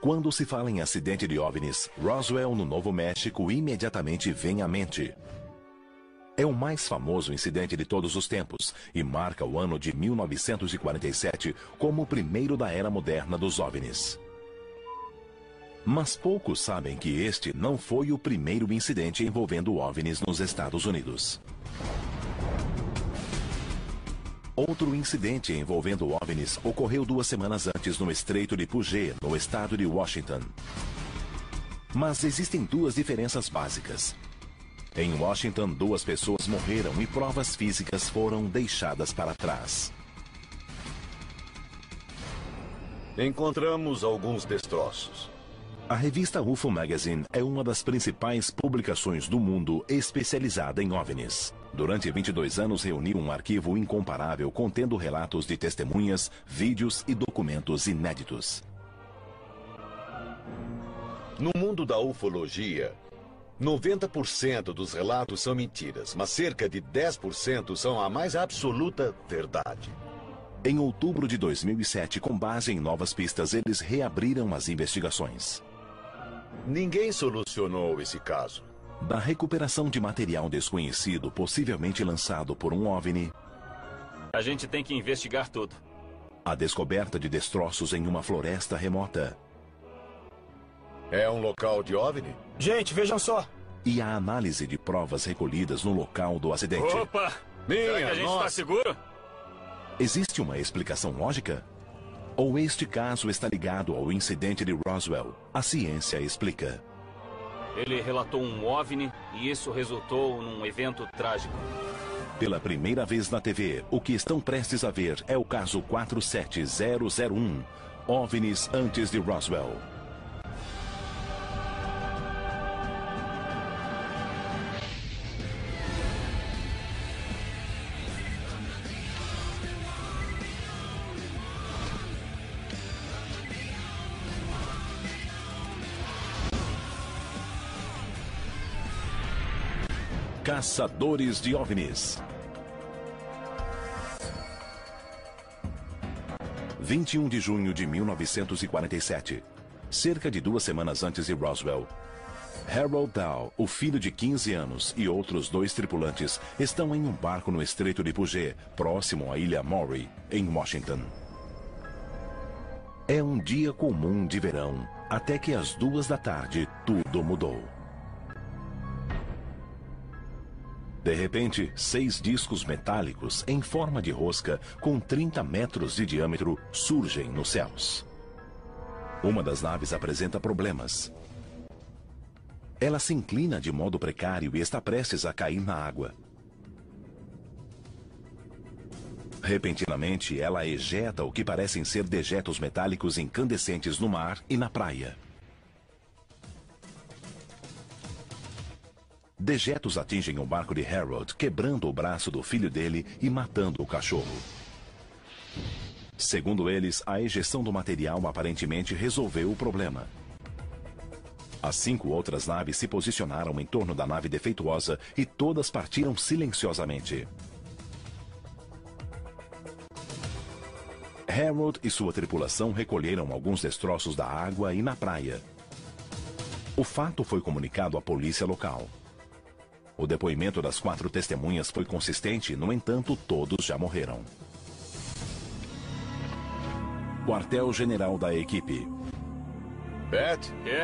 Quando se fala em acidente de OVNIs, Roswell, no Novo México, imediatamente vem à mente. É o mais famoso incidente de todos os tempos e marca o ano de 1947 como o primeiro da era moderna dos OVNIs. Mas poucos sabem que este não foi o primeiro incidente envolvendo OVNIs nos Estados Unidos. Outro incidente envolvendo OVNIs ocorreu 2 semanas antes no Estreito de Puget, no estado de Washington. Mas existem 2 diferenças básicas. Em Washington, 2 pessoas morreram e provas físicas foram deixadas para trás. Encontramos alguns destroços. A revista UFO Magazine é uma das principais publicações do mundo especializada em OVNIs. Durante 22 anos reuniu um arquivo incomparável contendo relatos de testemunhas, vídeos e documentos inéditos. No mundo da ufologia, 90% dos relatos são mentiras, mas cerca de 10% são a mais absoluta verdade. Em outubro de 2007, com base em novas pistas, eles reabriram as investigações. Ninguém solucionou esse caso. Da recuperação de material desconhecido, possivelmente lançado por um OVNI, a gente tem que investigar tudo. A descoberta de destroços em uma floresta remota. É um local de OVNI? Gente, vejam só. E a análise de provas recolhidas no local do acidente. Opa! Será que a gente está seguro? Existe uma explicação lógica? Ou este caso está ligado ao incidente de Roswell? A ciência explica. Ele relatou um OVNI e isso resultou num evento trágico. Pela primeira vez na TV, o que estão prestes a ver é o caso 47001, OVNIs antes de Roswell. Caçadores de OVNIs. 21 de junho de 1947. Cerca de 2 semanas antes de Roswell. Harold Dow, o filho de 15 anos, e outros 2 tripulantes estão em um barco no Estreito de Puget, próximo à ilha Maury, em Washington. É um dia comum de verão, até que às 2 da tarde tudo mudou. De repente, 6 discos metálicos em forma de rosca com 30 metros de diâmetro surgem nos céus. Uma das naves apresenta problemas. Ela se inclina de modo precário e está prestes a cair na água. Repentinamente, ela ejeta o que parecem ser dejetos metálicos incandescentes no mar e na praia. Dejetos atingem o barco de Harold, quebrando o braço do filho dele e matando o cachorro. Segundo eles, a ejeção do material aparentemente resolveu o problema. As 5 outras naves se posicionaram em torno da nave defeituosa e todas partiram silenciosamente. Harold e sua tripulação recolheram alguns destroços da água e na praia. O fato foi comunicado à polícia local. O depoimento das 4 testemunhas foi consistente, no entanto, todos já morreram. Quartel-general da equipe. Pat? Quê?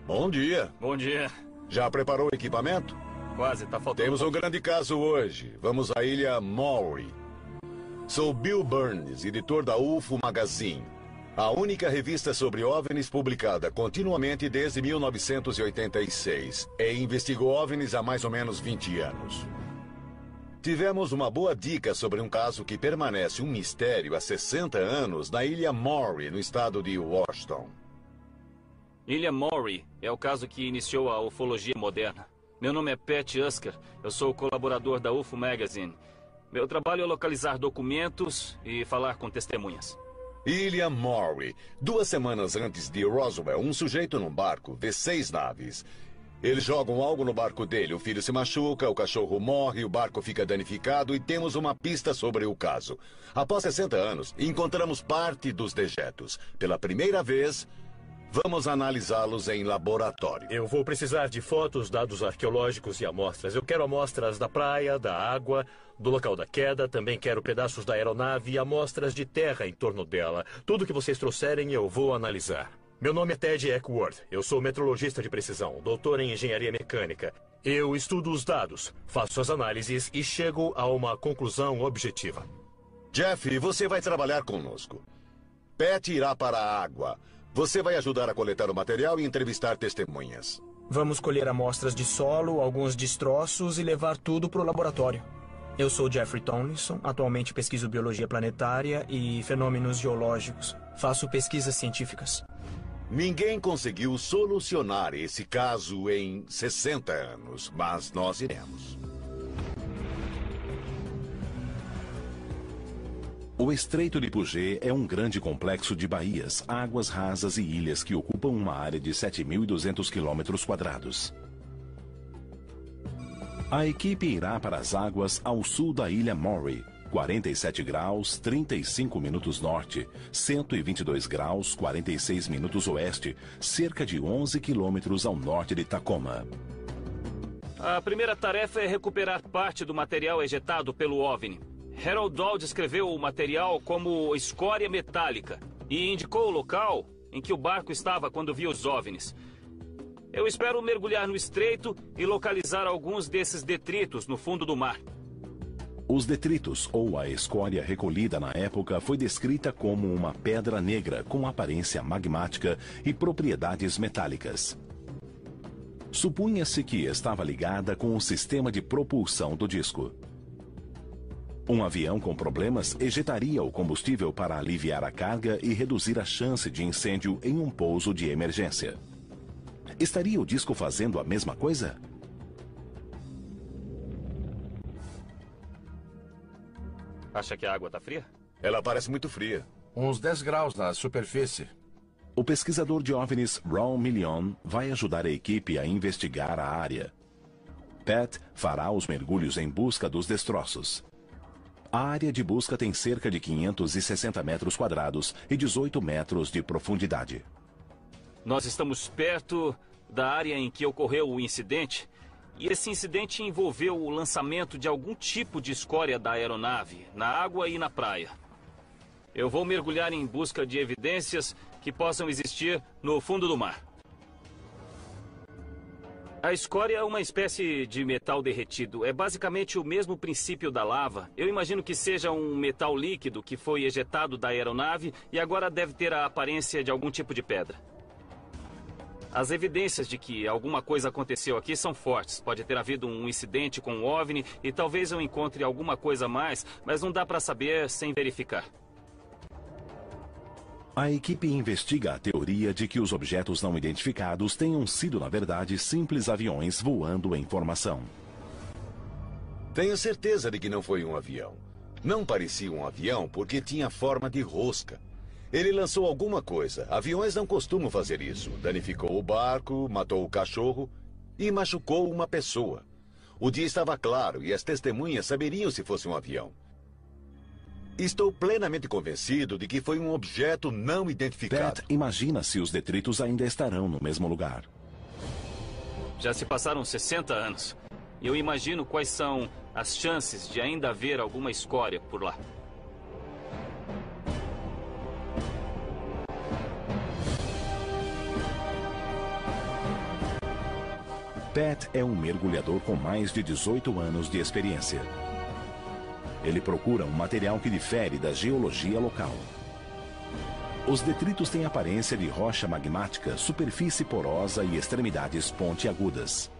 Bom dia. Bom dia. Já preparou o equipamento? Quase, tá faltando. Temos um grande caso hoje. Vamos à ilha Maury. Sou Bill Burns, editor da UFO Magazine, a única revista sobre OVNIs publicada continuamente desde 1986 e investigou OVNIs há mais ou menos 20 anos. Tivemos uma boa dica sobre um caso que permanece um mistério há 60 anos na ilha Maury, no estado de Washington. Ilha Maury é o caso que iniciou a ufologia moderna. Meu nome é Pat Usker, eu sou colaborador da UFO Magazine. Meu trabalho é localizar documentos e falar com testemunhas. Ilha Maury. 2 semanas antes de Roswell, um sujeito num barco vê 6 naves. Eles jogam algo no barco dele, o filho se machuca, o cachorro morre, o barco fica danificado e temos uma pista sobre o caso. Após 60 anos, encontramos parte dos dejetos. Pela primeira vez, Vamos analisá-los em laboratório. Eu vou precisar de fotos, dados arqueológicos e amostras. Eu quero amostras da praia, da água, do local da queda. Também quero pedaços da aeronave e amostras de terra em torno dela. Tudo que vocês trouxerem eu vou analisar. Meu nome é Ted Eckworth. Eu sou metrologista de precisão, doutor em engenharia mecânica. Eu estudo os dados, faço as análises e chego a uma conclusão objetiva. Jeff, você vai trabalhar conosco. Pat irá para a água. Você vai ajudar a coletar o material e entrevistar testemunhas. Vamos colher amostras de solo, alguns destroços e levar tudo para o laboratório. Eu sou Jeffrey Tomlinson, atualmente pesquiso biologia planetária e fenômenos geológicos. Faço pesquisas científicas. Ninguém conseguiu solucionar esse caso em 60 anos, mas nós iremos. O Estreito de Puget é um grande complexo de baías, águas rasas e ilhas que ocupam uma área de 7.200 km². A equipe irá para as águas ao sul da ilha Maury, 47 graus, 35 minutos norte, 122 graus, 46 minutos oeste, cerca de 11 quilômetros ao norte de Tacoma. A primeira tarefa é recuperar parte do material ejetado pelo OVNI. Harold Dahl descreveu o material como escória metálica e indicou o local em que o barco estava quando viu os OVNIs. Eu espero mergulhar no estreito e localizar alguns desses detritos no fundo do mar. Os detritos, ou a escória recolhida na época, foi descrita como uma pedra negra com aparência magmática e propriedades metálicas. Supunha-se que estava ligada com o sistema de propulsão do disco. Um avião com problemas ejetaria o combustível para aliviar a carga e reduzir a chance de incêndio em um pouso de emergência. Estaria o disco fazendo a mesma coisa? Acha que a água está fria? Ela parece muito fria. Uns 10 graus na superfície. O pesquisador de OVNIs Ron Million vai ajudar a equipe a investigar a área. Pat fará os mergulhos em busca dos destroços. A área de busca tem cerca de 560 metros quadrados e 18 metros de profundidade. Nós estamos perto da área em que ocorreu o incidente, e esse incidente envolveu o lançamento de algum tipo de escória da aeronave, na água e na praia. Eu vou mergulhar em busca de evidências que possam existir no fundo do mar. A escória é uma espécie de metal derretido. É basicamente o mesmo princípio da lava. Eu imagino que seja um metal líquido que foi ejetado da aeronave e agora deve ter a aparência de algum tipo de pedra. As evidências de que alguma coisa aconteceu aqui são fortes. Pode ter havido um incidente com um OVNI e talvez eu encontre alguma coisa a mais, mas não dá para saber sem verificar. A equipe investiga a teoria de que os objetos não identificados tenham sido, na verdade, simples aviões voando em formação. Tenho certeza de que não foi um avião. Não parecia um avião porque tinha forma de rosca. Ele lançou alguma coisa. Aviões não costumam fazer isso. Danificou o barco, matou o cachorro e machucou uma pessoa. O dia estava claro e as testemunhas saberiam se fosse um avião. Estou plenamente convencido de que foi um objeto não identificado. Pat imagina se os detritos ainda estarão no mesmo lugar. Já se passaram 60 anos. E eu imagino quais são as chances de ainda haver alguma escória por lá. Pat é um mergulhador com mais de 18 anos de experiência. Ele procura um material que difere da geologia local. Os detritos têm aparência de rocha magmática, superfície porosa e extremidades pontiagudas.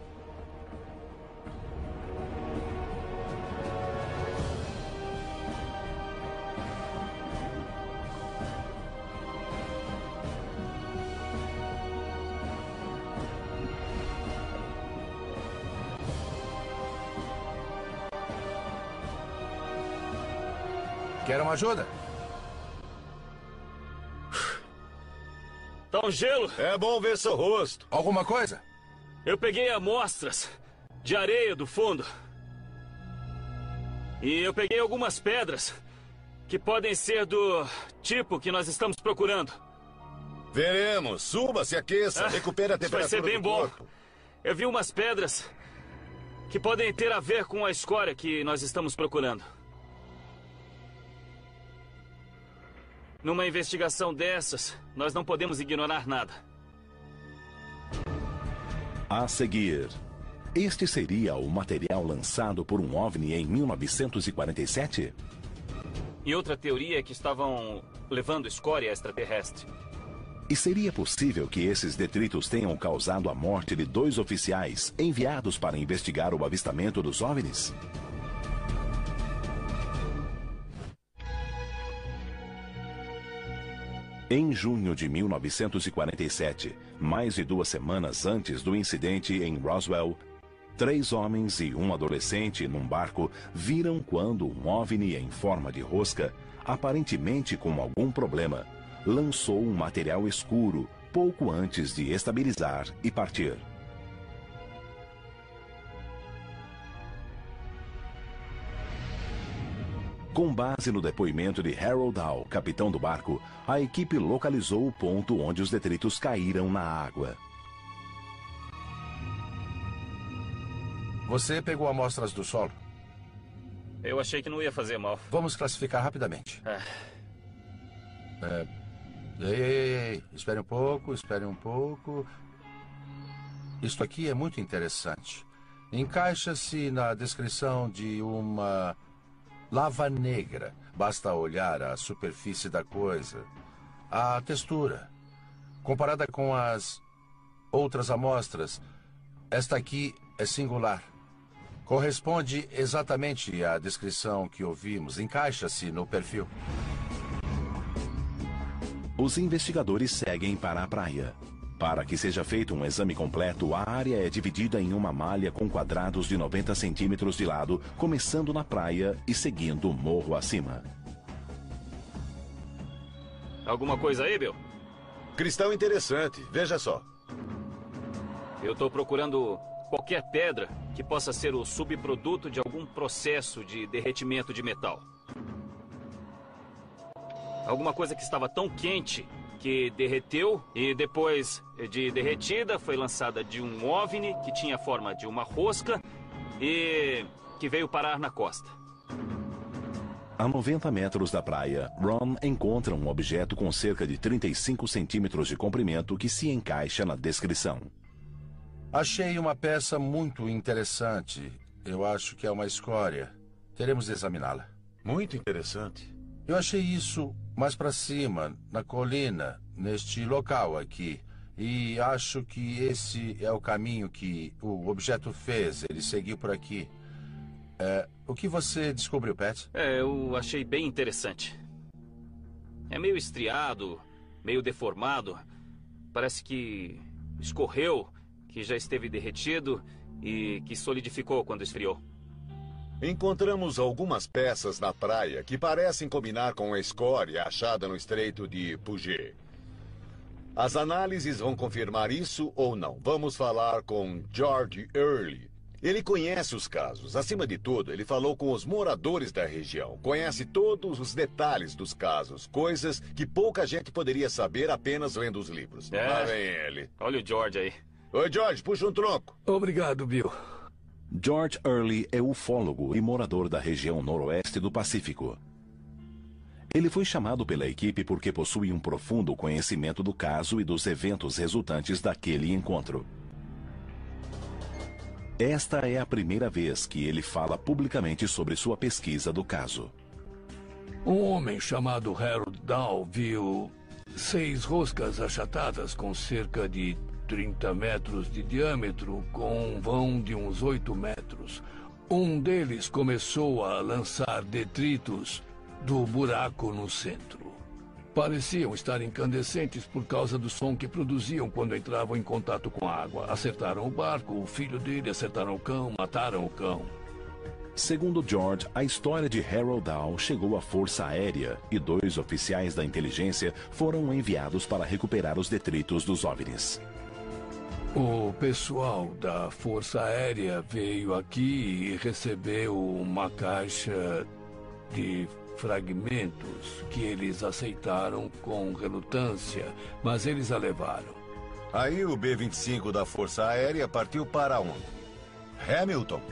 Quer uma ajuda? Tá um gelo. É bom ver seu rosto. Alguma coisa? Eu peguei amostras de areia do fundo. E eu peguei algumas pedras que podem ser do tipo que nós estamos procurando. Veremos. Suba, se aqueça. Recupere a Isso vai temperatura ser bem do bom. corpo. Eu vi umas pedras que podem ter a ver com a escória que nós estamos procurando. Numa investigação dessas, nós não podemos ignorar nada. A seguir, este seria o material lançado por um OVNI em 1947? E outra teoria é que estavam levando escória extraterrestre. E seria possível que esses detritos tenham causado a morte de 2 oficiais enviados para investigar o avistamento dos OVNIs? Em junho de 1947, mais de 2 semanas antes do incidente em Roswell, 3 homens e um adolescente num barco viram quando um OVNI em forma de rosca, aparentemente com algum problema, lançou um material escuro pouco antes de estabilizar e partir. Com base no depoimento de Harold Dow, capitão do barco, a equipe localizou o ponto onde os detritos caíram na água. Você pegou amostras do solo? Eu achei que não ia fazer mal. Vamos classificar rapidamente. Ei. Espere um pouco. Isto aqui é muito interessante. Encaixa-se na descrição de uma lava negra. Basta olhar a superfície da coisa. A textura. Comparada com as outras amostras, esta aqui é singular. Corresponde exatamente à descrição que ouvimos. Encaixa-se no perfil. Os investigadores seguem para a praia. Para que seja feito um exame completo, a área é dividida em uma malha com quadrados de 90 centímetros de lado, começando na praia e seguindo o morro acima. Alguma coisa aí, Bill? Cristal interessante. Veja só. Eu estou procurando qualquer pedra que possa ser o subproduto de algum processo de derretimento de metal. Alguma coisa que estava tão quente que derreteu e depois de derretida foi lançada de um OVNI que tinha a forma de uma rosca e que veio parar na costa. A 90 metros da praia, Ron encontra um objeto com cerca de 35 centímetros de comprimento que se encaixa na descrição. Achei uma peça muito interessante. Eu acho que é uma escória. Teremos de examiná-la. Muito interessante. Eu achei isso mais para cima, na colina, neste local aqui. E acho que esse é o caminho que o objeto fez. Ele seguiu por aqui. O que você descobriu, Pat? Eu achei bem interessante. É meio estriado, meio deformado. Parece que escorreu, que já esteve derretido e que solidificou quando esfriou. Encontramos algumas peças na praia que parecem combinar com a escória achada no Estreito de Puget. As análises vão confirmar isso ou não. Vamos falar com George Early. Ele conhece os casos. Acima de tudo, ele falou com os moradores da região. Conhece todos os detalhes dos casos. Coisas que pouca gente poderia saber apenas lendo os livros. Lá vem ele. Olha o George aí. Oi, George, puxa um tronco. Obrigado, Bill. George Early é ufólogo e morador da região noroeste do Pacífico. Ele foi chamado pela equipe porque possui um profundo conhecimento do caso e dos eventos resultantes daquele encontro. Esta é a primeira vez que ele fala publicamente sobre sua pesquisa do caso. Um homem chamado Harold Dow viu 6 roscas achatadas com cerca de 30 metros de diâmetro, com um vão de uns 8 metros. Um deles começou a lançar detritos do buraco no centro. Pareciam estar incandescentes por causa do som que produziam quando entravam em contato com a água. Acertaram o barco, o filho dele, acertaram o cão, mataram o cão. Segundo George, a história de Harold Dow chegou à Força Aérea e 2 oficiais da inteligência foram enviados para recuperar os detritos dos OVNIs. O pessoal da Força Aérea veio aqui e recebeu uma caixa de fragmentos que eles aceitaram com relutância, mas eles a levaram. Aí o B-25 da Força Aérea partiu para onde? Hamilton.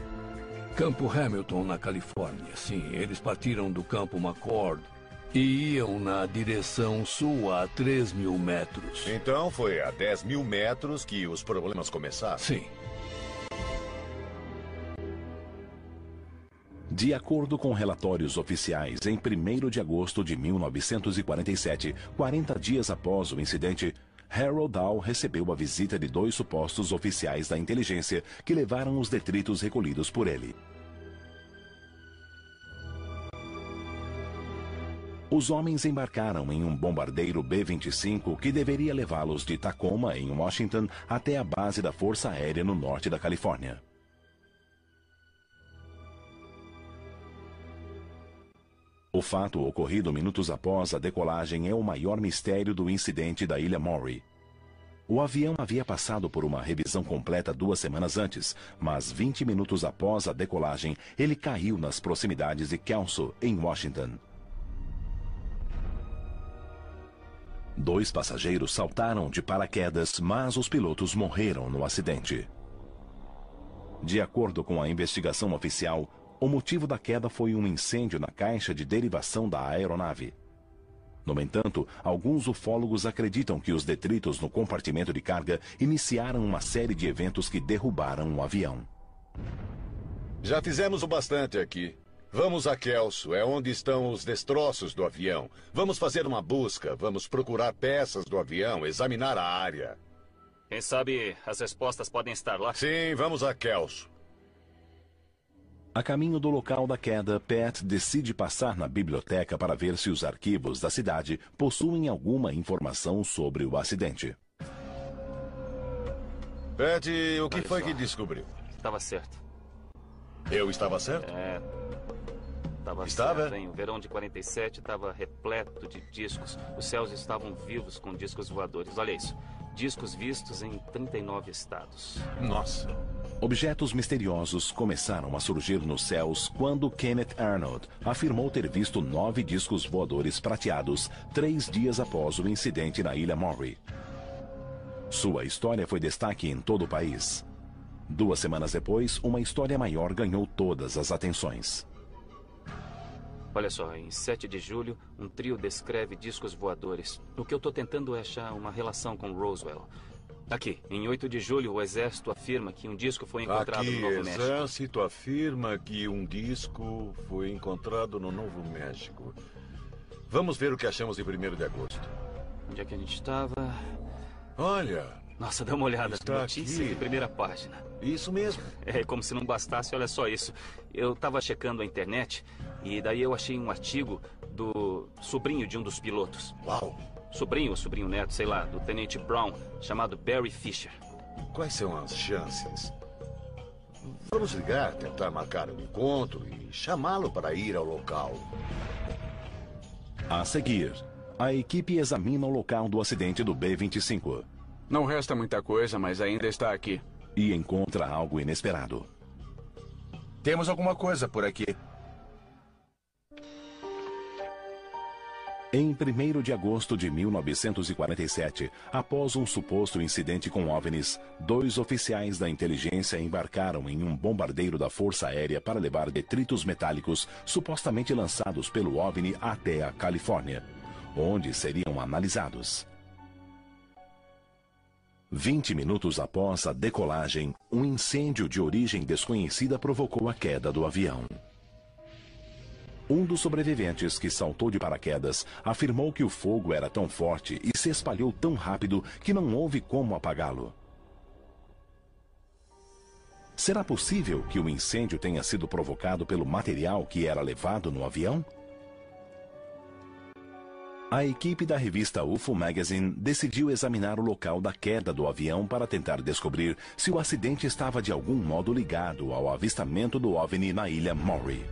Campo Hamilton, na Califórnia. Sim, eles partiram do Campo McCord e iam na direção sul a 3.000 metros. Então foi a 10.000 metros que os problemas começaram? Sim. De acordo com relatórios oficiais, em 1º de agosto de 1947, 40 dias após o incidente, Harold Dahl recebeu a visita de 2 supostos oficiais da inteligência que levaram os detritos recolhidos por ele. Os homens embarcaram em um bombardeiro B-25 que deveria levá-los de Tacoma, em Washington, até a base da Força Aérea no norte da Califórnia. O fato ocorrido minutos após a decolagem é o maior mistério do incidente da Ilha Maury. O avião havia passado por uma revisão completa 2 semanas antes, mas 20 minutos após a decolagem, ele caiu nas proximidades de Kelso, em Washington. 2 passageiros saltaram de paraquedas, mas os pilotos morreram no acidente. De acordo com a investigação oficial, o motivo da queda foi um incêndio na caixa de derivação da aeronave. No entanto, alguns ufólogos acreditam que os detritos no compartimento de carga iniciaram uma série de eventos que derrubaram o avião. Já fizemos o bastante aqui. Vamos a Kelso, é onde estão os destroços do avião. Vamos fazer uma busca, vamos procurar peças do avião, examinar a área. Quem sabe as respostas podem estar lá? Sim, vamos a Kelso. A caminho do local da queda, Pat decide passar na biblioteca para ver se os arquivos da cidade possuem alguma informação sobre o acidente. Pat, o que foi que descobriu? Estava certo. Eu estava certo? Estava certo, hein? O verão de 47 estava repleto de discos. Os céus estavam vivos com discos voadores. Olha isso. Discos vistos em 39 estados. Nossa. Objetos misteriosos começaram a surgir nos céus quando Kenneth Arnold afirmou ter visto 9 discos voadores prateados 3 dias após o incidente na Ilha Maury. Sua história foi destaque em todo o país. 2 semanas depois, uma história maior ganhou todas as atenções. Olha só, em 7 de julho, um trio descreve discos voadores. O que eu estou tentando é achar uma relação com Roswell. Aqui, em 8 de julho, o Exército afirma que um disco foi encontrado no Novo México. O Exército afirma que um disco foi encontrado no Novo México. Vamos ver o que achamos em 1º de agosto. Onde é que a gente estava? Olha... Nossa, dá uma olhada. Está Notícia aqui. de primeira página. Isso mesmo. É como se não bastasse, olha só isso. Eu estava checando a internet e daí eu achei um artigo do sobrinho de um dos pilotos. Uau. Sobrinho ou sobrinho neto, sei lá, do Tenente Brown, chamado Barry Fisher. Quais são as chances? Vamos ligar, tentar marcar um encontro e chamá-lo para ir ao local. A seguir, a equipe examina o local do acidente do B-25. Não resta muita coisa, mas ainda está aqui. E encontra algo inesperado. Temos alguma coisa por aqui. Em 1º de agosto de 1947, após um suposto incidente com OVNIs, 2 oficiais da inteligência embarcaram em um bombardeiro da Força Aérea para levar detritos metálicos supostamente lançados pelo OVNI até a Califórnia, onde seriam analisados. 20 minutos após a decolagem, um incêndio de origem desconhecida provocou a queda do avião. Um dos sobreviventes, que saltou de paraquedas, afirmou que o fogo era tão forte e se espalhou tão rápido que não houve como apagá-lo. Será possível que o incêndio tenha sido provocado pelo material que era levado no avião? A equipe da revista UFO Magazine decidiu examinar o local da queda do avião para tentar descobrir se o acidente estava de algum modo ligado ao avistamento do OVNI na Ilha Maury.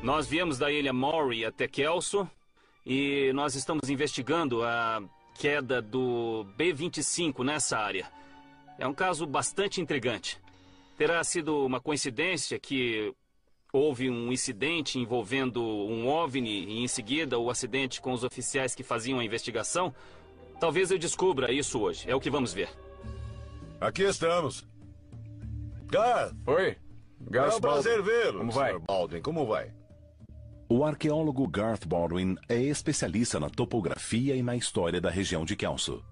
Nós viemos da Ilha Maury até Kelso e nós estamos investigando a queda do B-25 nessa área. É um caso bastante intrigante. Terá sido uma coincidência que houve um incidente envolvendo um OVNI e, em seguida, o acidente com os oficiais que faziam a investigação, talvez eu descubra isso hoje. É o que vamos ver. Aqui estamos. Garth! Oi, Garth. É um prazer vê-lo, Como vai? Sr. Baldwin. Como vai? O arqueólogo Garth Baldwin é especialista na topografia e na história da região de Kelso.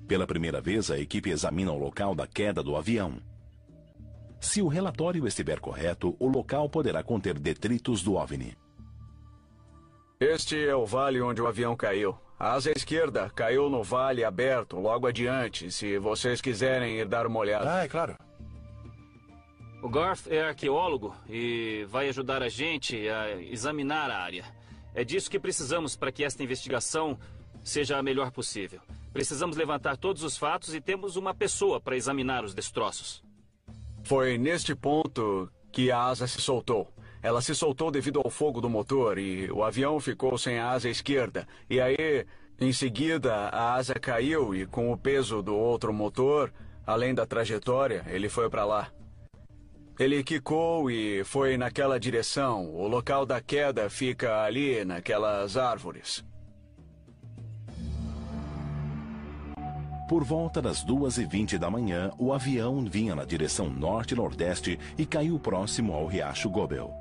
Pela primeira vez, a equipe examina o local da queda do avião. Se o relatório estiver correto, o local poderá conter detritos do OVNI. Este é o vale onde o avião caiu. A asa esquerda caiu no vale aberto, logo adiante, se vocês quiserem ir dar uma olhada. É claro. O Garth é arqueólogo e vai ajudar a gente a examinar a área. É disso que precisamos para que esta investigação seja a melhor possível. Precisamos levantar todos os fatos e temos uma pessoa para examinar os destroços. Foi neste ponto que a asa se soltou. Ela se soltou devido ao fogo do motor e o avião ficou sem a asa esquerda. E aí, em seguida, a asa caiu e com o peso do outro motor, além da trajetória, ele foi para lá. Ele quicou e foi naquela direção. O local da queda fica ali, naquelas árvores. Por volta das 2h20 da manhã, o avião vinha na direção norte-nordeste e caiu próximo ao riacho Gobel.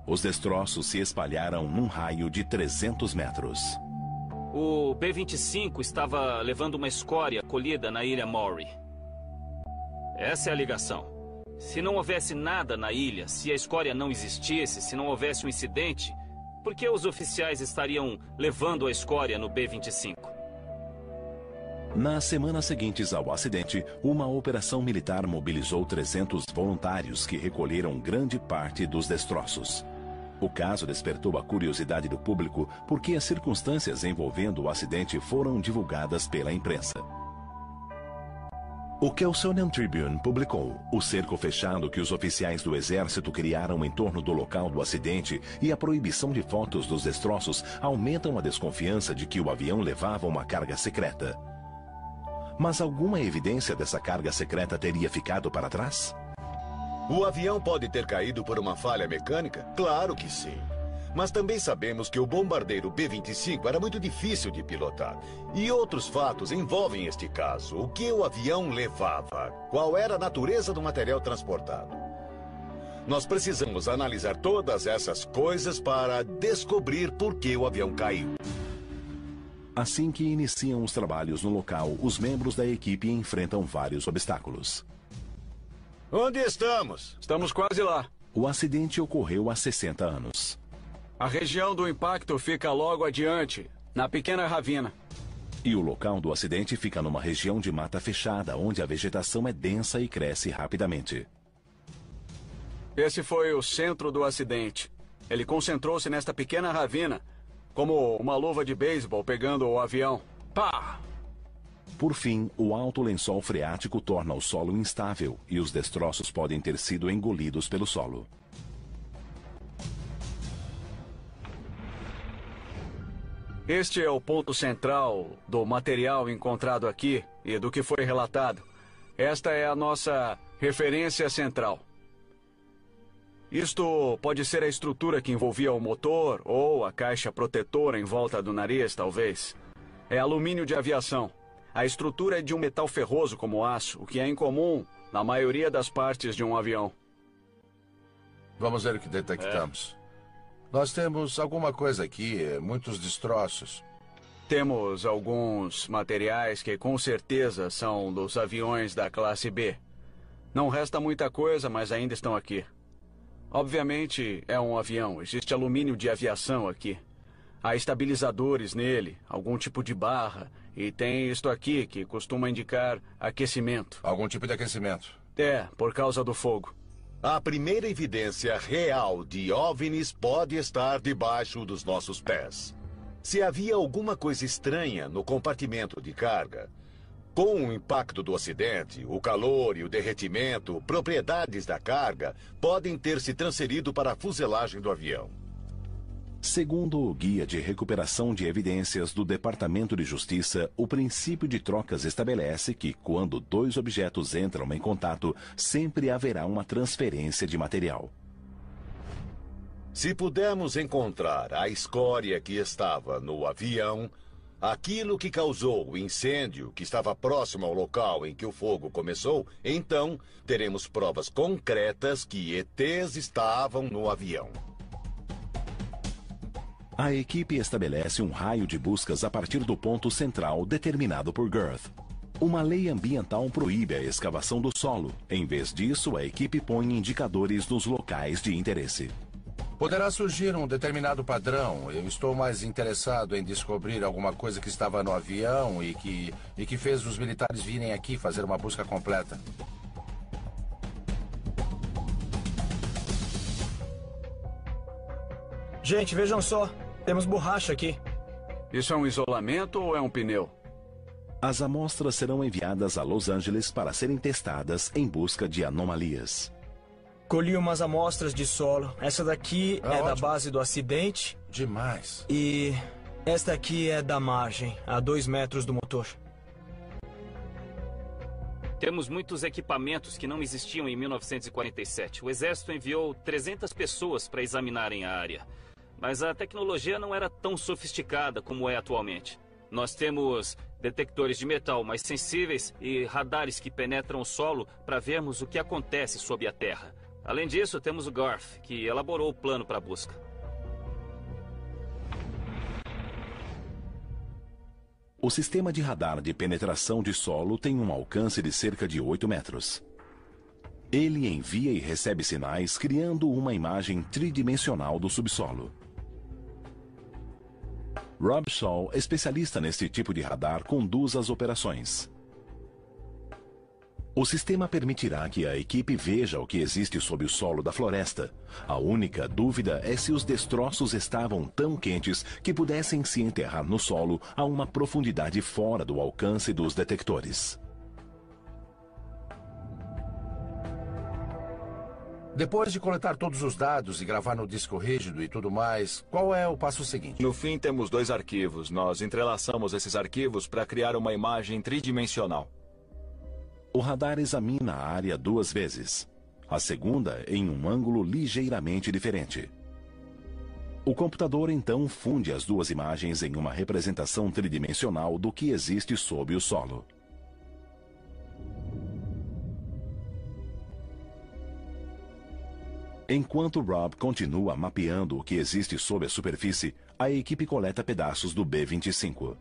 Os destroços se espalharam num raio de 300 metros. O B-25 estava levando uma escória colhida na ilha Maury. Essa é a ligação. Se não houvesse nada na ilha, se a escória não existisse, se não houvesse um incidente, por que os oficiais estariam levando a escória no B-25? Nas semanas seguintes ao acidente, uma operação militar mobilizou 300 voluntários que recolheram grande parte dos destroços. O caso despertou a curiosidade do público porque as circunstâncias envolvendo o acidente foram divulgadas pela imprensa. O Kelsonian Tribune publicou o cerco fechado que os oficiais do exército criaram em torno do local do acidente e a proibição de fotos dos destroços aumentam a desconfiança de que o avião levava uma carga secreta. Mas alguma evidência dessa carga secreta teria ficado para trás? O avião pode ter caído por uma falha mecânica? Claro que sim. Mas também sabemos que o bombardeiro B-25 era muito difícil de pilotar. E outros fatos envolvem este caso. O que o avião levava? Qual era a natureza do material transportado? Nós precisamos analisar todas essas coisas para descobrir por que o avião caiu. Assim que iniciam os trabalhos no local, os membros da equipe enfrentam vários obstáculos. Onde estamos? Estamos quase lá. O acidente ocorreu há 60 anos. A região do impacto fica logo adiante, na pequena ravina. E o local do acidente fica numa região de mata fechada, onde a vegetação é densa e cresce rapidamente. Esse foi o centro do acidente. Ele concentrou-se nesta pequena ravina, como uma luva de beisebol pegando o avião. Pá! Por fim, o alto lençol freático torna o solo instável e os destroços podem ter sido engolidos pelo solo. Este é o ponto central do material encontrado aqui e do que foi relatado. Esta é a nossa referência central. Isto pode ser a estrutura que envolvia o motor ou a caixa protetora em volta do nariz, talvez. É alumínio de aviação. A estrutura é de um metal ferroso como aço, o que é incomum na maioria das partes de um avião. Vamos ver o que detectamos. Nós temos alguma coisa aqui, muitos destroços. Temos alguns materiais que com certeza são dos aviões da classe B. Não resta muita coisa, mas ainda estão aqui. Obviamente é um avião, existe alumínio de aviação aqui. Há estabilizadores nele, algum tipo de barra, e tem isto aqui que costuma indicar aquecimento. Algum tipo de aquecimento? É, por causa do fogo. A primeira evidência real de OVNIs pode estar debaixo dos nossos pés. Se havia alguma coisa estranha no compartimento de carga, com o impacto do acidente, o calor e o derretimento, propriedades da carga podem ter se transferido para a fuselagem do avião. Segundo o Guia de Recuperação de Evidências do Departamento de Justiça, o princípio de trocas estabelece que, quando dois objetos entram em contato, sempre haverá uma transferência de material. Se pudermos encontrar a escória que estava no avião, aquilo que causou o incêndio que estava próximo ao local em que o fogo começou, então teremos provas concretas que ETs estavam no avião. A equipe estabelece um raio de buscas a partir do ponto central determinado por Girth. Uma lei ambiental proíbe a escavação do solo. Em vez disso, a equipe põe indicadores nos locais de interesse. Poderá surgir um determinado padrão. Eu estou mais interessado em descobrir alguma coisa que estava no avião e que fez os militares virem aqui fazer uma busca completa. Gente, vejam só. Temos borracha aqui. Isso é um isolamento ou é um pneu? As amostras serão enviadas a Los Angeles para serem testadas em busca de anomalias. Colhi umas amostras de solo. Essa daqui é da base do acidente. Demais. E esta aqui é da margem, a 2 metros do motor. Temos muitos equipamentos que não existiam em 1947. O Exército enviou 300 pessoas para examinarem a área. Mas a tecnologia não era tão sofisticada como é atualmente. Nós temos detectores de metal mais sensíveis e radares que penetram o solo para vermos o que acontece sob a terra. Além disso, temos o Garth, que elaborou o plano para a busca. O sistema de radar de penetração de solo tem um alcance de cerca de 8 metros. Ele envia e recebe sinais, criando uma imagem tridimensional do subsolo. Rob Shaw, especialista neste tipo de radar, conduz as operações. O sistema permitirá que a equipe veja o que existe sob o solo da floresta. A única dúvida é se os destroços estavam tão quentes que pudessem se enterrar no solo a uma profundidade fora do alcance dos detectores. Depois de coletar todos os dados e gravar no disco rígido e tudo mais, qual é o passo seguinte? No fim, temos 2 arquivos. Nós entrelaçamos esses arquivos para criar uma imagem tridimensional. O radar examina a área 2 vezes. A segunda em um ângulo ligeiramente diferente. O computador então funde as 2 imagens em uma representação tridimensional do que existe sob o solo. Enquanto Rob continua mapeando o que existe sob a superfície, a equipe coleta pedaços do B-25.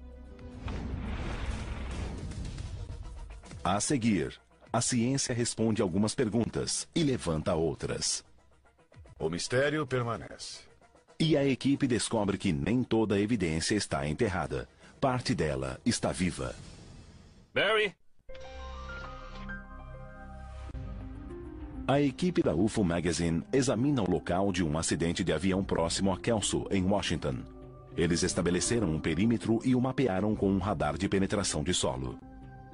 A seguir, a ciência responde algumas perguntas e levanta outras. O mistério permanece. E a equipe descobre que nem toda a evidência está enterrada. Parte dela está viva. Barry? A equipe da UFO Magazine examina o local de um acidente de avião próximo a Kelso, em Washington. Eles estabeleceram um perímetro e o mapearam com um radar de penetração de solo.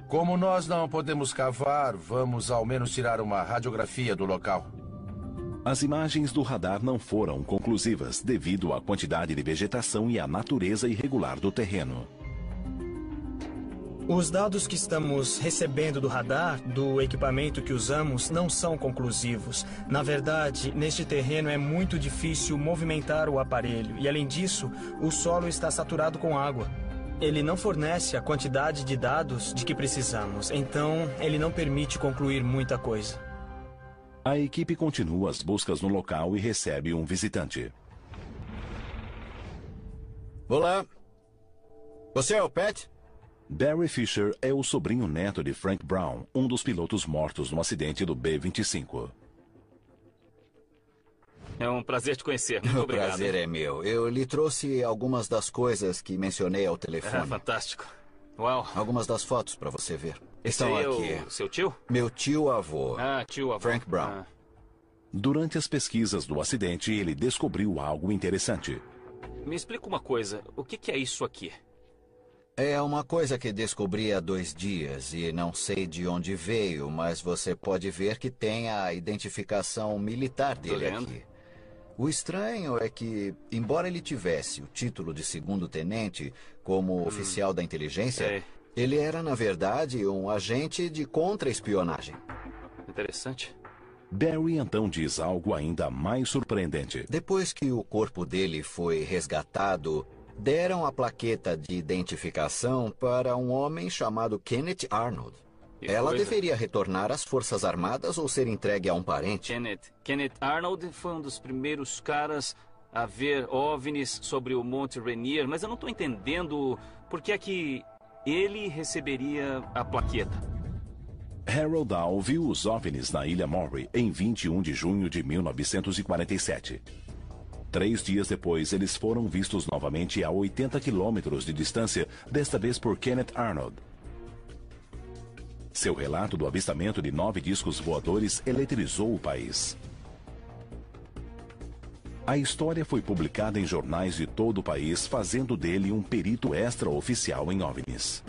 Como nós não podemos cavar, vamos ao menos tirar uma radiografia do local. As imagens do radar não foram conclusivas devido à quantidade de vegetação e à natureza irregular do terreno. Os dados que estamos recebendo do radar, do equipamento que usamos, não são conclusivos. Na verdade, neste terreno é muito difícil movimentar o aparelho e, além disso, o solo está saturado com água. Ele não fornece a quantidade de dados de que precisamos, então ele não permite concluir muita coisa. A equipe continua as buscas no local e recebe um visitante. Olá. Você é o Pat? Barry Fisher é o sobrinho neto de Frank Brown, um dos pilotos mortos no acidente do B-25. É um prazer te conhecer. Muito obrigado. O prazer é meu. Eu lhe trouxe algumas das coisas que mencionei ao telefone. Fantástico. Uau. Algumas das fotos para você ver. Estão aqui. O seu tio? Meu tio-avô. Tio-avô. Frank Brown. Durante as pesquisas do acidente, ele descobriu algo interessante. Me explica uma coisa. O que é isso aqui? É uma coisa que descobri há 2 dias e não sei de onde veio, mas você pode ver que tem a identificação militar dele aqui. O estranho é que, embora ele tivesse o título de segundo-tenente como oficial da inteligência, ele era, na verdade, um agente de contra-espionagem. Interessante. Barry então diz algo ainda mais surpreendente. Depois que o corpo dele foi resgatado, deram a plaqueta de identificação para um homem chamado Kenneth Arnold. Ela deveria retornar às Forças Armadas ou ser entregue a um parente? Kenneth Arnold foi um dos primeiros caras a ver OVNIs sobre o Monte Rainier, mas eu não estou entendendo por que é que ele receberia a plaqueta. Harold Dow viu os OVNIs na Ilha Maury em 21 de junho de 1947. 3 dias depois, eles foram vistos novamente a 80 quilômetros de distância, desta vez por Kenneth Arnold. Seu relato do avistamento de 9 discos voadores eletrizou o país. A história foi publicada em jornais de todo o país, fazendo dele um perito extraoficial em OVNIs.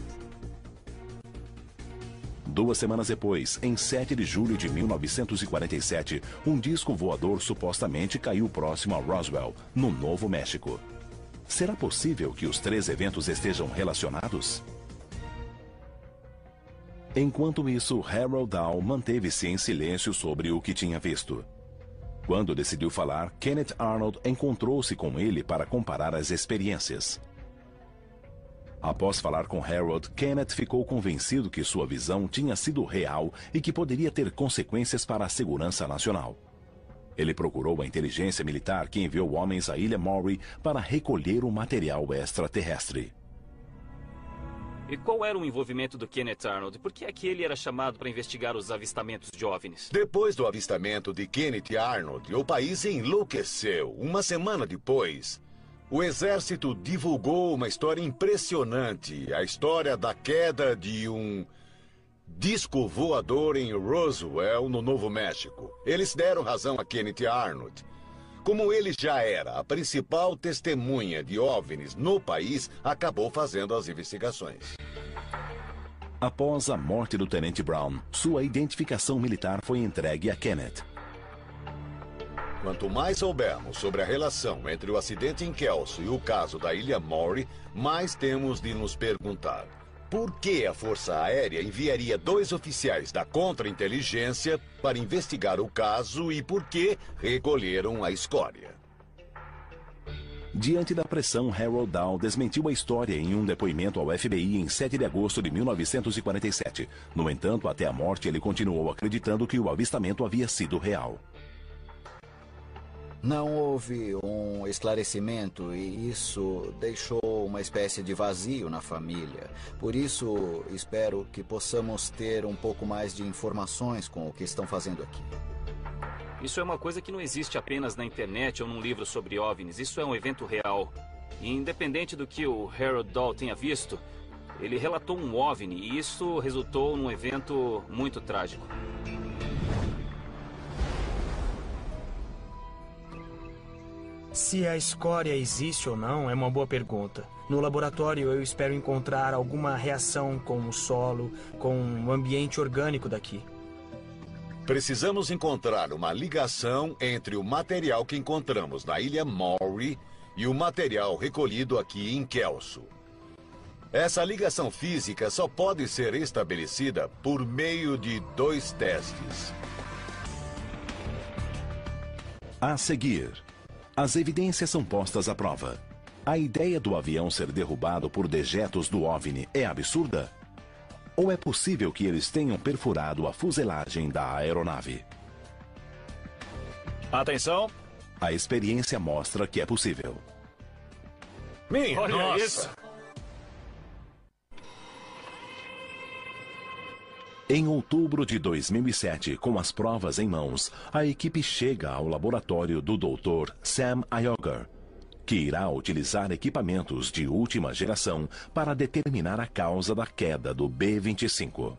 2 semanas depois, em 7 de julho de 1947, um disco voador supostamente caiu próximo a Roswell, no Novo México. Será possível que os 3 eventos estejam relacionados? Enquanto isso, Harold Dow manteve-se em silêncio sobre o que tinha visto. Quando decidiu falar, Kenneth Arnold encontrou-se com ele para comparar as experiências. Após falar com Harold, Kenneth ficou convencido que sua visão tinha sido real e que poderia ter consequências para a segurança nacional. Ele procurou a inteligência militar que enviou homens à Ilha Maury para recolher o material extraterrestre. E qual era o envolvimento do Kenneth Arnold? Por que é que ele era chamado para investigar os avistamentos de OVNIs? Depois do avistamento de Kenneth Arnold, o país enlouqueceu. Uma semana depois, o exército divulgou uma história impressionante, a história da queda de um disco voador em Roswell, no Novo México. Eles deram razão a Kenneth Arnold. Como ele já era a principal testemunha de OVNIs no país, acabou fazendo as investigações. Após a morte do Tenente Brown, sua identificação militar foi entregue a Kenneth. Quanto mais soubermos sobre a relação entre o acidente em Kelso e o caso da Ilha Maury, mais temos de nos perguntar: por que a Força Aérea enviaria 2 oficiais da contra-inteligência para investigar o caso e por que recolheram a escória? Diante da pressão, Harold Dow desmentiu a história em um depoimento ao FBI em 7 de agosto de 1947. No entanto, até a morte, ele continuou acreditando que o avistamento havia sido real. Não houve um esclarecimento e isso deixou uma espécie de vazio na família. Por isso, espero que possamos ter um pouco mais de informações com o que estão fazendo aqui. Isso é uma coisa que não existe apenas na internet ou num livro sobre OVNIs. Isso é um evento real. E independente do que o Harold Dow tenha visto, ele relatou um OVNI e isso resultou num evento muito trágico. Se a escória existe ou não é uma boa pergunta. No laboratório eu espero encontrar alguma reação com o solo, com o ambiente orgânico daqui. Precisamos encontrar uma ligação entre o material que encontramos na Ilha Maury e o material recolhido aqui em Kelso. Essa ligação física só pode ser estabelecida por meio de 2 testes. A seguir, as evidências são postas à prova. A ideia do avião ser derrubado por dejetos do OVNI é absurda? Ou é possível que eles tenham perfurado a fuselagem da aeronave? Atenção! A experiência mostra que é possível. Olha isso! Em outubro de 2007, com as provas em mãos, a equipe chega ao laboratório do Dr. Sam Iogar, que irá utilizar equipamentos de última geração para determinar a causa da queda do B-25.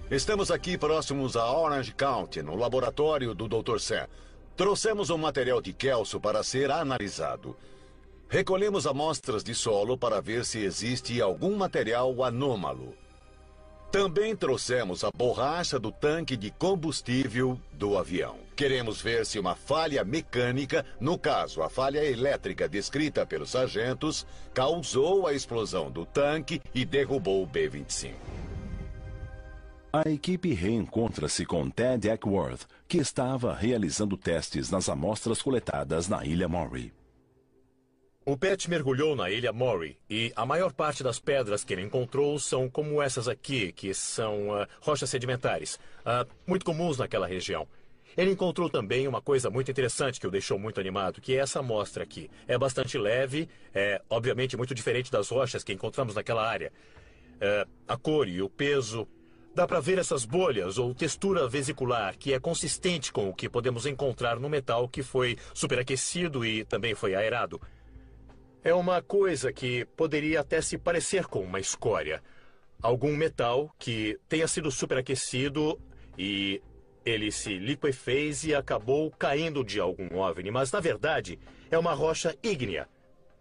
Estamos aqui próximos a Orange County, no laboratório do Dr. Sam. Trouxemos um material de Kelso para ser analisado. Recolhemos amostras de solo para ver se existe algum material anômalo. Também trouxemos a borracha do tanque de combustível do avião. Queremos ver se uma falha mecânica, no caso a falha elétrica descrita pelos sargentos, causou a explosão do tanque e derrubou o B-25. A equipe reencontra-se com Ted Eckworth, que estava realizando testes nas amostras coletadas na Ilha Maury. O Pat mergulhou na Ilha Maury e a maior parte das pedras que ele encontrou são como essas aqui, que são rochas sedimentares, muito comuns naquela região. Ele encontrou também uma coisa muito interessante que o deixou muito animado, que é essa amostra aqui. É bastante leve, é obviamente muito diferente das rochas que encontramos naquela área. A cor e o peso... Dá para ver essas bolhas ou textura vesicular que é consistente com o que podemos encontrar no metal que foi superaquecido e também foi aerado. É uma coisa que poderia até se parecer com uma escória. Algum metal que tenha sido superaquecido e ele se liquefez e acabou caindo de algum OVNI, mas na verdade é uma rocha ígnea.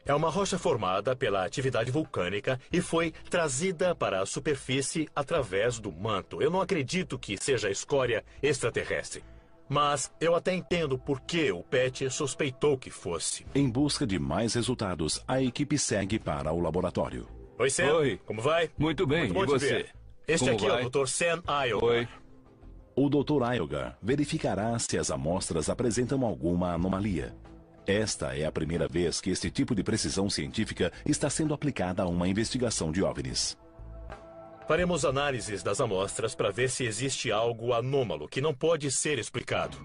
É uma rocha formada pela atividade vulcânica e foi trazida para a superfície através do manto. Eu não acredito que seja escória extraterrestre. Mas eu até entendo por que o Pat suspeitou que fosse. Em busca de mais resultados, a equipe segue para o laboratório. Oi, Sam. Oi. Como vai? Muito bem, Muito bom e te você? ver. Este Como aqui vai? é o Dr. Sam Iowa. Oi. O Dr. Iogar verificará se as amostras apresentam alguma anomalia. Esta é a primeira vez que este tipo de precisão científica está sendo aplicada a uma investigação de OVNIs. Faremos análises das amostras para ver se existe algo anômalo que não pode ser explicado.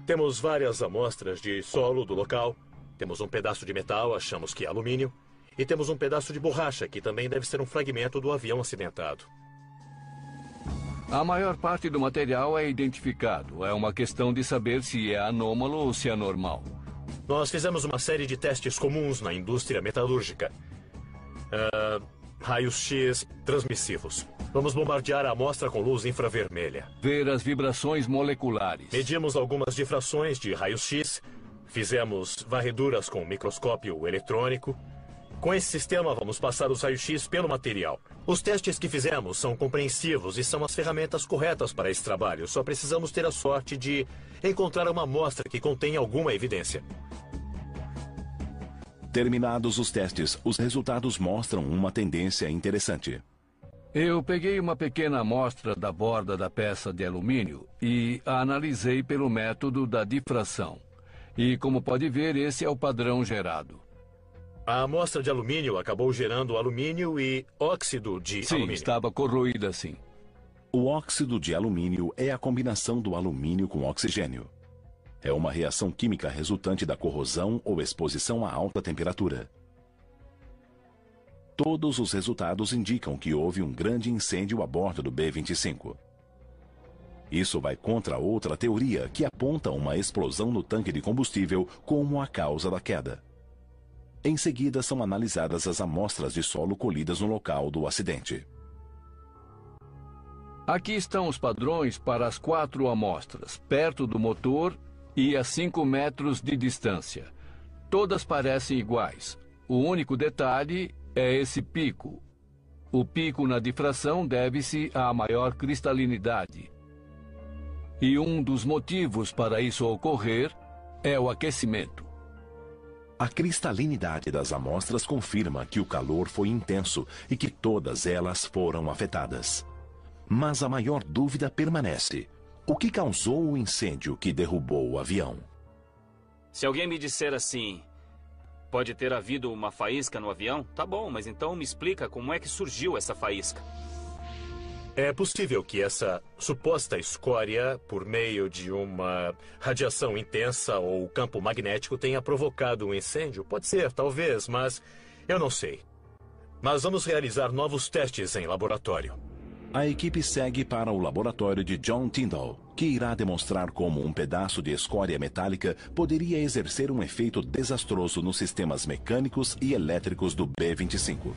Temos várias amostras de solo do local. Temos um pedaço de metal, achamos que é alumínio. E temos um pedaço de borracha, que também deve ser um fragmento do avião acidentado. A maior parte do material é identificado. É uma questão de saber se é anômalo ou se é normal. Nós fizemos uma série de testes comuns na indústria metalúrgica. Raios-X transmissivos. Vamos bombardear a amostra com luz infravermelha. Ver as vibrações moleculares. Medimos algumas difrações de raios-X. Fizemos varreduras com microscópio eletrônico. Com esse sistema, vamos passar os raios-X pelo material. Os testes que fizemos são compreensivos e são as ferramentas corretas para esse trabalho. Só precisamos ter a sorte de encontrar uma amostra que contém alguma evidência. Terminados os testes, os resultados mostram uma tendência interessante. Eu peguei uma pequena amostra da borda da peça de alumínio e a analisei pelo método da difração. E, como pode ver, esse é o padrão gerado. A amostra de alumínio acabou gerando alumínio e óxido de alumínio. Sim, estava corroída sim. O óxido de alumínio é a combinação do alumínio com oxigênio. É uma reação química resultante da corrosão ou exposição a alta temperatura. Todos os resultados indicam que houve um grande incêndio a bordo do B-25. Isso vai contra outra teoria que aponta uma explosão no tanque de combustível como a causa da queda. Em seguida, são analisadas as amostras de solo colhidas no local do acidente. Aqui estão os padrões para as 4 amostras, perto do motor e a 5 metros de distância. Todas parecem iguais. O único detalhe é esse pico. O pico na difração deve-se à maior cristalinidade. E um dos motivos para isso ocorrer é o aquecimento. A cristalinidade das amostras confirma que o calor foi intenso e que todas elas foram afetadas. Mas a maior dúvida permanece. O que causou o incêndio que derrubou o avião? Se alguém me disser assim, pode ter havido uma faísca no avião? Tá bom, mas então me explica como é que surgiu essa faísca. É possível que essa suposta escória, por meio de uma radiação intensa ou campo magnético, tenha provocado um incêndio? Pode ser, talvez, mas eu não sei. Mas vamos realizar novos testes em laboratório. A equipe segue para o laboratório de John Tyndall, que irá demonstrar como um pedaço de escória metálica poderia exercer um efeito desastroso nos sistemas mecânicos e elétricos do B-25.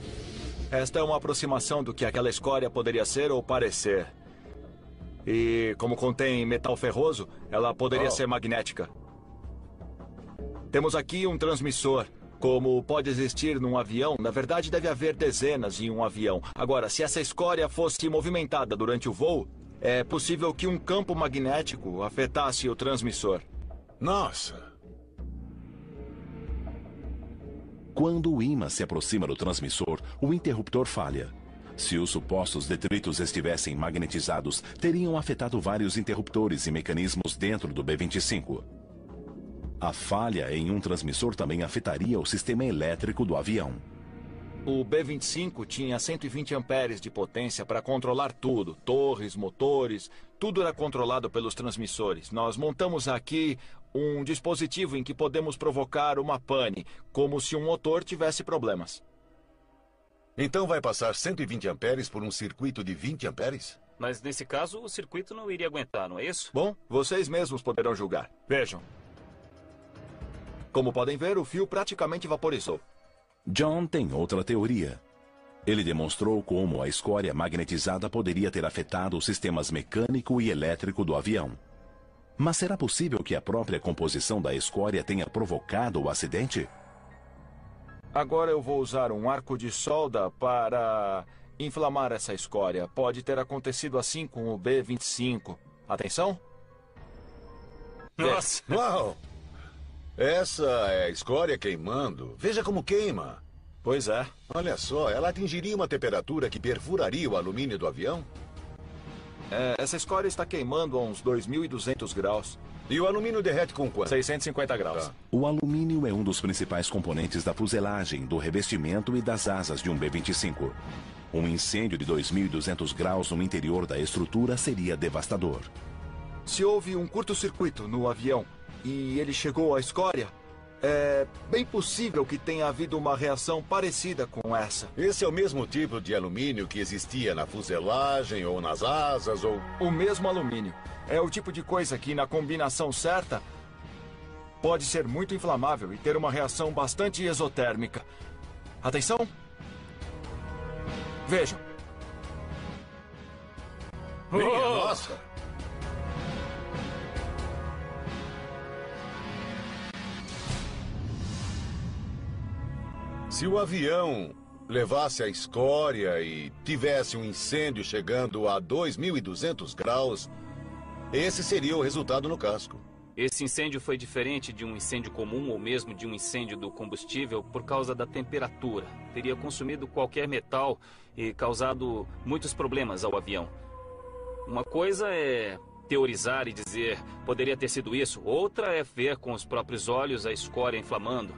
Esta é uma aproximação do que aquela escória poderia ser ou parecer. E, como contém metal ferroso, ela poderia ser magnética. Temos aqui um transmissor. Como pode existir num avião, na verdade deve haver dezenas em um avião. Agora, se essa escória fosse movimentada durante o voo, é possível que um campo magnético afetasse o transmissor. Nossa! Quando o ímã se aproxima do transmissor, o interruptor falha. Se os supostos detritos estivessem magnetizados, teriam afetado vários interruptores e mecanismos dentro do B-25. A falha em um transmissor também afetaria o sistema elétrico do avião. O B-25 tinha 120 amperes de potência para controlar tudo. Torres, motores, tudo era controlado pelos transmissores. Nós montamos aqui um dispositivo em que podemos provocar uma pane, como se um motor tivesse problemas. Então vai passar 120 amperes por um circuito de 20 amperes? Mas nesse caso, o circuito não iria aguentar, não é isso? Bom, vocês mesmos poderão julgar. Vejam. Como podem ver, o fio praticamente vaporizou. John tem outra teoria. Ele demonstrou como a escória magnetizada poderia ter afetado os sistemas mecânico e elétrico do avião. Mas será possível que a própria composição da escória tenha provocado o acidente? Agora eu vou usar um arco de solda para inflamar essa escória. Pode ter acontecido assim com o B-25. Atenção. Nossa! Uau! Essa é a escória queimando. Veja como queima. Pois é. Olha só, ela atingiria uma temperatura que perfuraria o alumínio do avião? Essa escória está queimando a uns 2.200 graus. E o alumínio derrete com quanto? 650 graus. Tá. O alumínio é um dos principais componentes da fuselagem, do revestimento e das asas de um B-25. Um incêndio de 2.200 graus no interior da estrutura seria devastador. Se houve um curto-circuito no avião e ele chegou à escória, é bem possível que tenha havido uma reação parecida com essa. Esse é o mesmo tipo de alumínio que existia na fuselagem ou nas asas ou... O mesmo alumínio. É o tipo de coisa que, na combinação certa, pode ser muito inflamável e ter uma reação bastante exotérmica. Atenção! Vejam. Minha nossa! Se o avião levasse a escória e tivesse um incêndio chegando a 2.200 graus, esse seria o resultado no casco. Esse incêndio foi diferente de um incêndio comum ou mesmo de um incêndio do combustível por causa da temperatura. Teria consumido qualquer metal e causado muitos problemas ao avião. Uma coisa é teorizar e dizer poderia ter sido isso. Outra é ver com os próprios olhos a escória inflamando.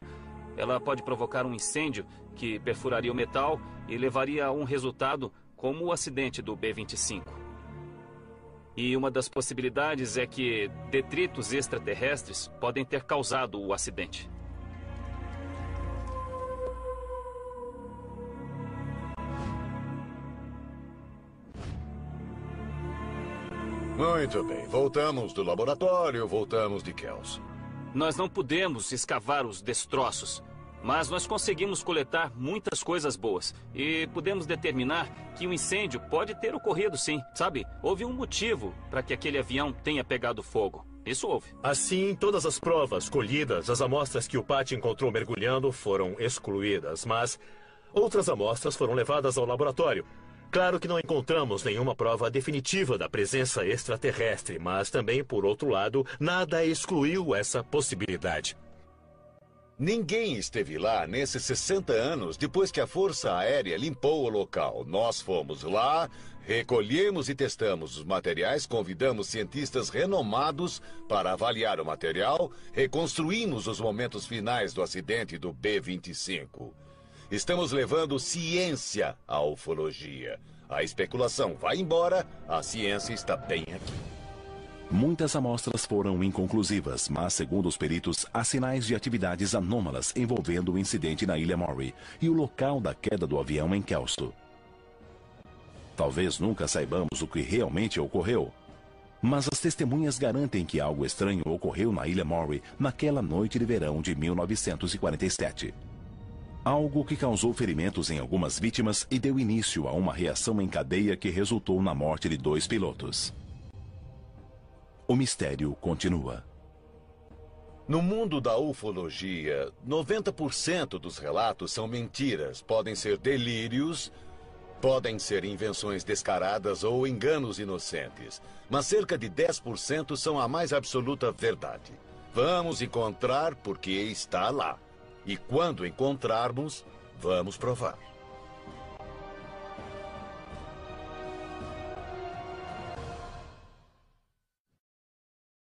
Ela pode provocar um incêndio que perfuraria o metal e levaria a um resultado como o acidente do B-25. E uma das possibilidades é que detritos extraterrestres podem ter causado o acidente. Muito bem. Voltamos do laboratório, voltamos de Kelso. Nós não pudemos escavar os destroços, mas nós conseguimos coletar muitas coisas boas. E pudemos determinar que o incêndio pode ter ocorrido sim. Sabe, houve um motivo para que aquele avião tenha pegado fogo. Isso houve. Assim, todas as provas colhidas, as amostras que o Pat encontrou mergulhando foram excluídas, mas outras amostras foram levadas ao laboratório. Claro que não encontramos nenhuma prova definitiva da presença extraterrestre, mas também, por outro lado, nada excluiu essa possibilidade. Ninguém esteve lá nesses 60 anos depois que a Força Aérea limpou o local. Nós fomos lá, recolhemos e testamos os materiais, convidamos cientistas renomados para avaliar o material, reconstruímos os momentos finais do acidente do B-25. Estamos levando ciência à ufologia. A especulação vai embora, a ciência está bem aqui. Muitas amostras foram inconclusivas, mas, segundo os peritos, há sinais de atividades anômalas envolvendo o incidente na Ilha Maury e o local da queda do avião em Kelso. Talvez nunca saibamos o que realmente ocorreu, mas as testemunhas garantem que algo estranho ocorreu na Ilha Maury naquela noite de verão de 1947. Algo que causou ferimentos em algumas vítimas e deu início a uma reação em cadeia que resultou na morte de 2 pilotos. O mistério continua. No mundo da ufologia, 90% dos relatos são mentiras. Podem ser delírios, podem ser invenções descaradas ou enganos inocentes. Mas cerca de 10% são a mais absoluta verdade. Vamos encontrar porque está lá. E quando encontrarmos, vamos provar.